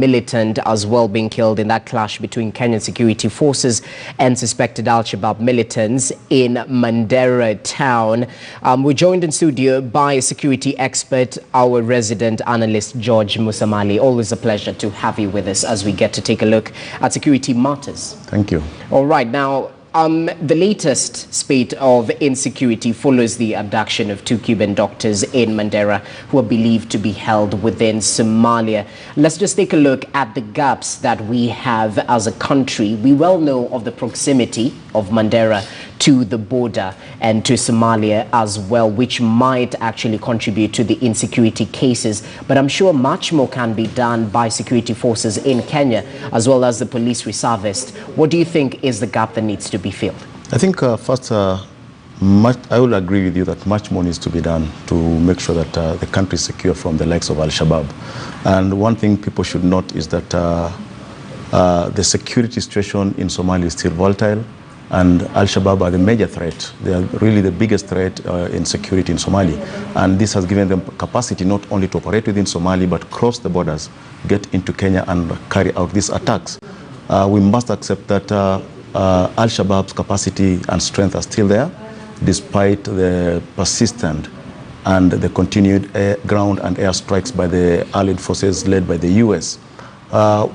Militant as well being killed in that clash between Kenyan security forces and suspected Al-Shabaab militants in Mandera town. We're joined in studio by a security expert, our resident analyst, George Musamali. Always a pleasure to have you with us as we get to take a look at security matters. Thank you. All right, now, the latest spate of insecurity follows the abduction of 2 Cuban doctors in Mandera who are believed to be held within Somalia. Let's just take a look at the gaps that we have as a country. We well know of the proximity of Mandera to the border and to Somalia as well, which might actually contribute to the insecurity cases. But I'm sure much more can be done by security forces in Kenya as well as the police reservists. What do you think is the gap that needs to be filled? I think first, I will agree with you that much more needs to be done to make sure that the country is secure from the likes of Al-Shabaab. And one thing people should note is that the security situation in Somalia is still volatile, and Al-Shabaab are the major threat. They are really the biggest threat in security in Somalia. And this has given them capacity not only to operate within Somalia, but cross the borders, get into Kenya and carry out these attacks. We must accept that Al-Shabaab's capacity and strength are still there, despite the persistent and the continued ground and air strikes by the allied forces led by the US.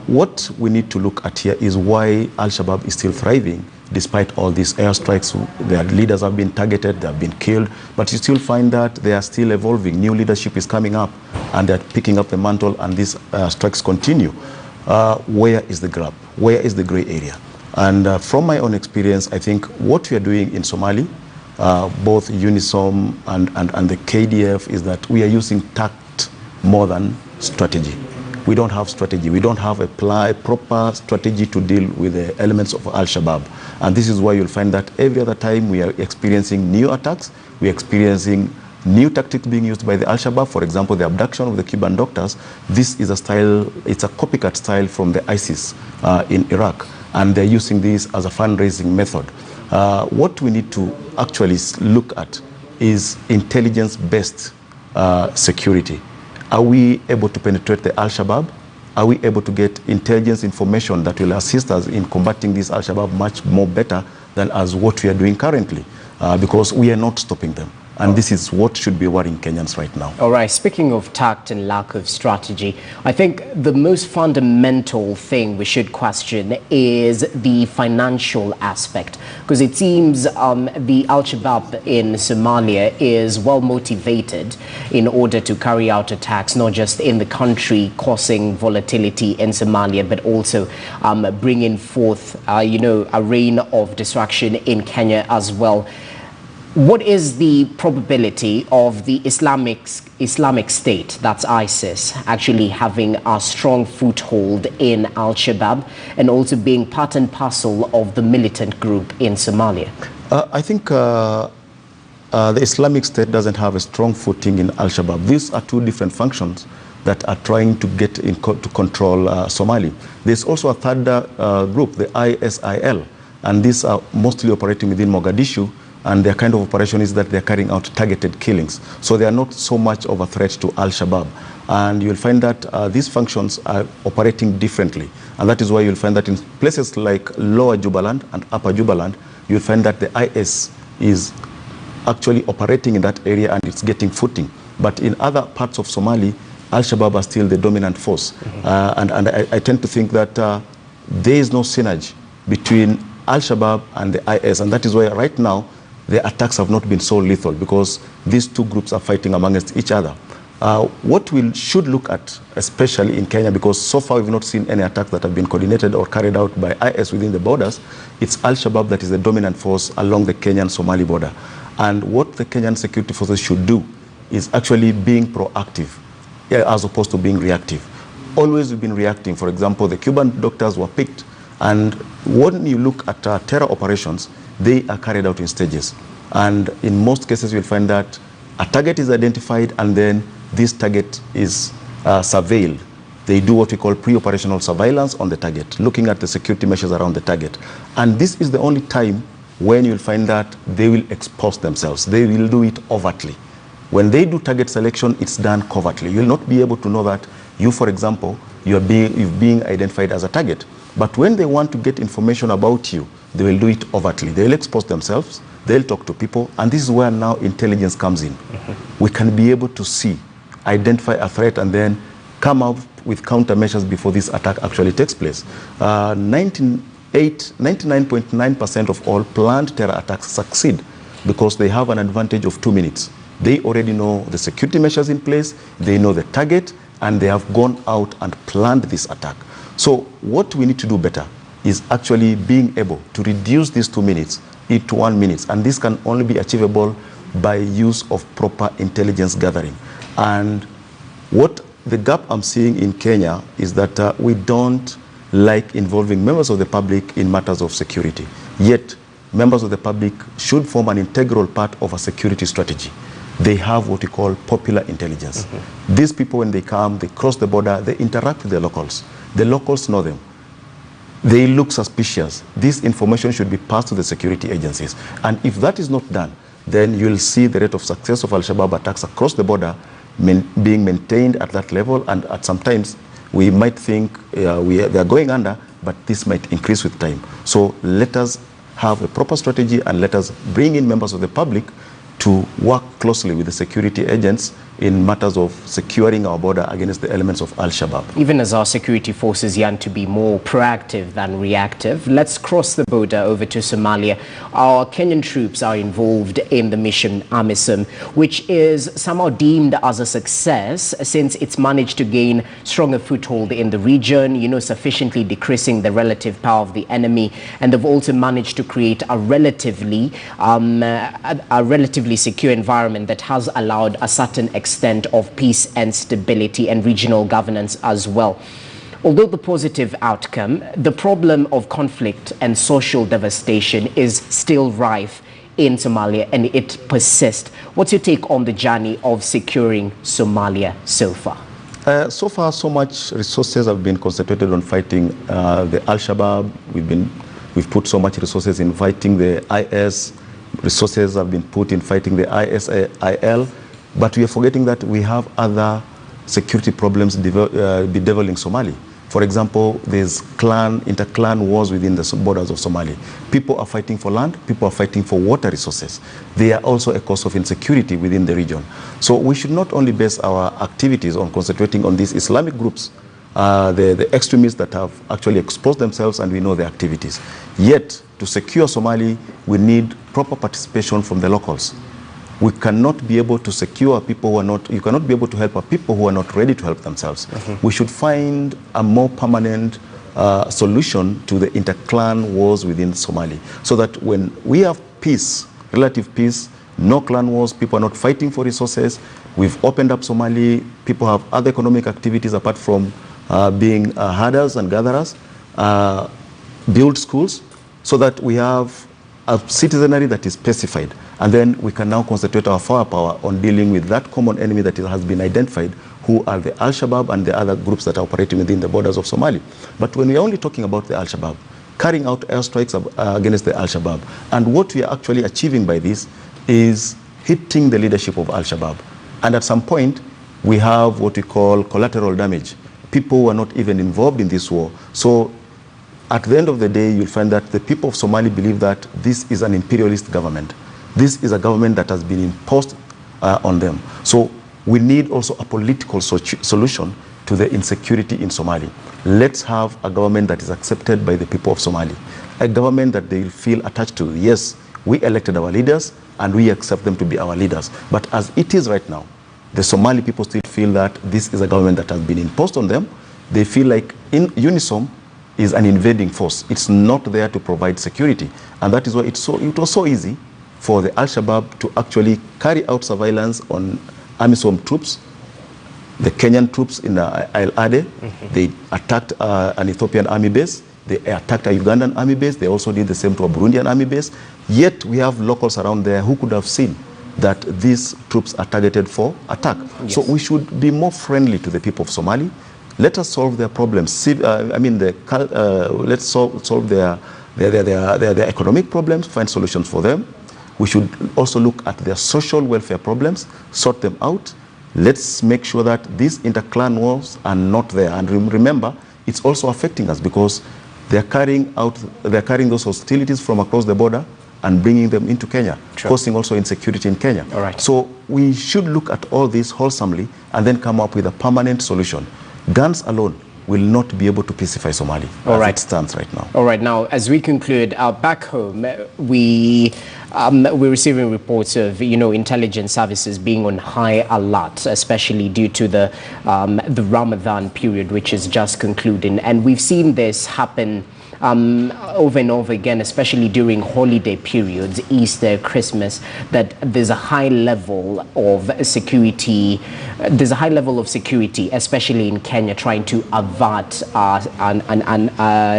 What we need to look at here is why Al-Shabaab is still thriving despite all these airstrikes. Their leaders have been targeted, they have been killed, but you still find that they are still evolving. New leadership is coming up and they're picking up the mantle, and these strikes continue. Where is the gap? Where is the gray area? And from my own experience, I think what we are doing in Somalia, both UNISOM and the KDF, is that we are using tact more than strategy. We don't have strategy. We don't have a proper strategy to deal with the elements of Al-Shabaab. And this is why you'll find that every other time we are experiencing new attacks, we are experiencing new tactics being used by the Al-Shabaab. For example, the abduction of the Cuban doctors. This is a style, it's a copycat style from the ISIS in Iraq. And they're using this as a fundraising method. What we need to actually look at is intelligence-based security. Are we able to penetrate the Al-Shabaab? Are we able to get intelligence information that will assist us in combating this Al-Shabaab much more better than as what we are doing currently? Because we are not stopping them. And this is what should be worrying Kenyans right now. All right, speaking of tact and lack of strategy, I think the most fundamental thing we should question is the financial aspect. Because it seems the Al-Shabaab in Somalia is well motivated in order to carry out attacks, not just in the country, causing volatility in Somalia, but also bringing forth, a reign of destruction in Kenya as well. What is the probability of the Islamic State, that's ISIS, actually having a strong foothold in Al-Shabaab and also being part and parcel of the militant group in Somalia? I think the Islamic State doesn't have a strong footing in Al-Shabaab. These are two different functions that are trying to get to control Somalia. There's also a third group, the ISIL, and these are mostly operating within Mogadishu. And their kind of operation is that they're carrying out targeted killings. So they are not so much of a threat to Al-Shabaab. And you'll find that these functions are operating differently. And that is why you'll find that in places like Lower Jubaland and Upper Jubaland, you'll find that the IS is actually operating in that area and it's getting footing. But in other parts of Somalia, Al-Shabaab are still the dominant force. And I tend to think that there is no synergy between Al-Shabaab and the IS. And that is why right now, the attacks have not been so lethal, because these two groups are fighting amongst each other. What we should look at, especially in Kenya, because so far we've not seen any attacks that have been coordinated or carried out by IS within the borders, it's Al-Shabaab that is the dominant force along the Kenyan-Somali border. And what the Kenyan security forces should do is actually being proactive as opposed to being reactive. Always we've been reacting. For example, the Cuban doctors were picked, and when you look at terror operations, they are carried out in stages. And in most cases, you'll find that a target is identified and then this target is surveilled. They do what we call pre-operational surveillance on the target, looking at the security measures around the target. And this is the only time when you'll find that they will expose themselves. They will do it overtly. When they do target selection, it's done covertly. You'll not be able to know that you, for example, you're being identified as a target. But when they want to get information about you, they will do it overtly. They will expose themselves, they'll talk to people, and this is where now intelligence comes in. We can be able to see, identify a threat, and then come up with countermeasures before this attack actually takes place. 99.9% of all planned terror attacks succeed because they have an advantage of 2 minutes. They already know the security measures in place, they know the target, and they have gone out and planned this attack. So what we need to do better is actually being able to reduce these 2 minutes into 1 minute, and this can only be achievable by use of proper intelligence gathering. And what the gap I'm seeing in Kenya is that we don't like involving members of the public in matters of security. Yet, members of the public should form an integral part of a security strategy. They have what we call popular intelligence. These people, when they come, they cross the border, they interact with the locals. The locals know them. They look suspicious. This information should be passed to the security agencies. And if that is not done, then you'll see the rate of success of Al-Shabaab attacks across the border being maintained at that level, and at sometimes we might think they are going under, but this might increase with time. So let us have a proper strategy, and let us bring in members of the public to work closely with the security agents in matters of securing our border against the elements of Al-Shabaab. Even as our security forces yearn to be more proactive than reactive, let's cross the border over to Somalia. Our Kenyan troops are involved in the mission AMISOM, which is somehow deemed as a success since it's managed to gain stronger foothold in the region, sufficiently decreasing the relative power of the enemy, and they've also managed to create a relatively secure environment that has allowed a certain extent of peace and stability and regional governance as well. Although the positive outcome, the problem of conflict and social devastation is still rife in Somalia, and it persists. What's your take on the journey of securing Somalia so far? So far, so much resources have been concentrated on fighting the Al-Shabaab. We've put so much resources in fighting the IS. Resources have been put in fighting the ISIL. But we are forgetting that we have other security problems bedeviling Somalia. For example, there's inter-clan wars within the borders of Somalia. People are fighting for land, people are fighting for water resources. They are also a cause of insecurity within the region. So we should not only base our activities on concentrating on these Islamic groups, the extremists that have actually exposed themselves, and we know their activities. Yet, to secure Somalia, we need proper participation from the locals. We cannot be able to secure people who are not, you cannot be able to help people who are not ready to help themselves. We should find a more permanent solution to the inter-clan wars within Somalia, so that when we have peace, relative peace, no clan wars, people are not fighting for resources, we've opened up Somalia, people have other economic activities apart from being herders and gatherers, build schools, so that we have a citizenry that is specified. And then we can now concentrate our firepower on dealing with that common enemy that has been identified, who are the Al-Shabaab and the other groups that are operating within the borders of Somalia. But when we are only talking about the Al-Shabaab, carrying out airstrikes against the Al-Shabaab, and what we are actually achieving by this is hitting the leadership of Al-Shabaab. And at some point, we have what we call collateral damage. People who are not even involved in this war. So at the end of the day, you'll find that the people of Somalia believe that this is an imperialist government. This is a government that has been imposed on them. So we need also a political solution to the insecurity in Somalia. Let's have a government that is accepted by the people of Somalia. A government that they feel attached to. Yes, we elected our leaders and we accept them to be our leaders. But as it is right now, the Somali people still feel that this is a government that has been imposed on them. They feel like UNISOM is an invading force. It's not there to provide security. And that is why it was so easy for the Al-Shabaab to actually carry out surveillance on AMISOM troops, the Kenyan troops in Al Ade. They attacked an Ethiopian army base. They attacked a Ugandan army base. They also did the same to a Burundian army base. Yet we have locals around there who could have seen that these troops are targeted for attack. Yes. So we should be more friendly to the people of Somalia. Let us solve their problems. Let's solve their economic problems, find solutions for them. We should also look at their social welfare problems, sort them out, Let's make sure that these inter-clan wars are not there. And remember, it's also affecting us because they're carrying those hostilities from across the border and bringing them into Kenya, causing also insecurity in Kenya. All right. So we should look at all this wholesomely and then come up with a permanent solution. Guns alone will not be able to pacify Somalia as it stands right now. All right. Now, as we conclude, back home, we're receiving reports of, intelligence services being on high alert, especially due to the Ramadan period, which is just concluding. And we've seen this happen over and over again, especially during holiday periods, Easter, Christmas, that there's a high level of security. There's a high level of security, especially in Kenya, trying to avert an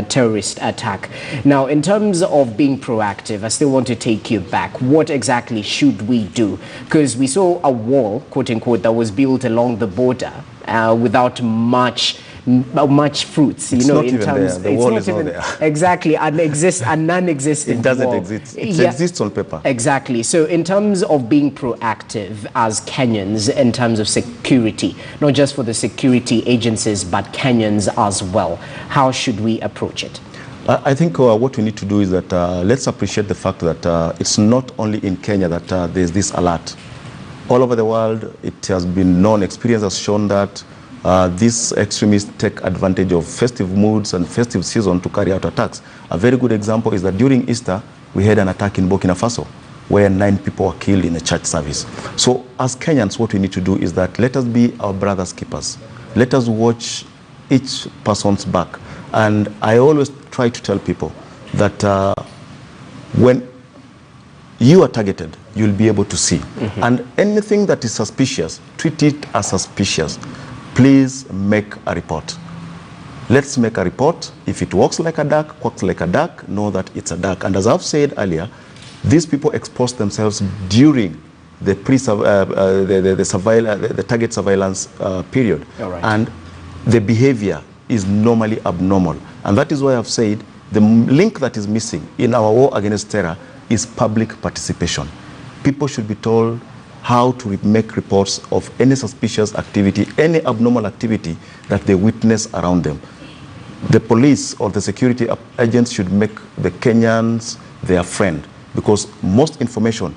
terrorist attack. Now, in terms of being proactive, I still want to take you back. What exactly should we do? Because we saw a wall, quote unquote, that was built along the border without much fruits, it's not in terms there. The wall is not there. Exactly, a non-existent It doesn't wall. exist. It exists on paper. Exactly. So in terms of being proactive as Kenyans in terms of security, not just for the security agencies, but Kenyans as well, how should we approach it? I think what we need to do is that let's appreciate the fact that it's not only in Kenya that there's this alert. All over the world, it has been known, experience has shown that these extremists take advantage of festive moods and festive season to carry out attacks. A very good example is that during Easter, we had an attack in Burkina Faso where 9 people were killed in a church service. So as Kenyans, what we need to do is that let us be our brother's keepers. Let us watch each person's back. And I always try to tell people that when you are targeted, you'll be able to see. And anything that is suspicious, treat it as suspicious. Please make a report. Let's make a report. If it walks like a duck, quacks like a duck, know that it's a duck. And as I've said earlier, these people expose themselves during the target surveillance period. And the behavior is normally abnormal. And that is why I've said the link that is missing in our war against terror is public participation. People should be told how to make reports of any suspicious activity, any abnormal activity that they witness around them. The police or the security agents should make the Kenyans their friend because most information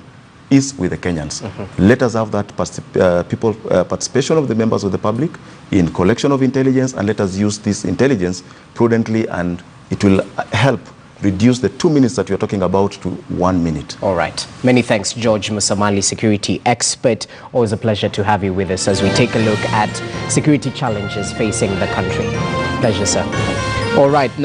is with the Kenyans. Let us have that participation of the members of the public in collection of intelligence, and let us use this intelligence prudently, and it will help reduce the 2 minutes that you're talking about to 1 minute. All right. Many thanks, George Musamali, security expert. Always a pleasure to have you with us as we take a look at security challenges facing the country. Pleasure, sir. All right.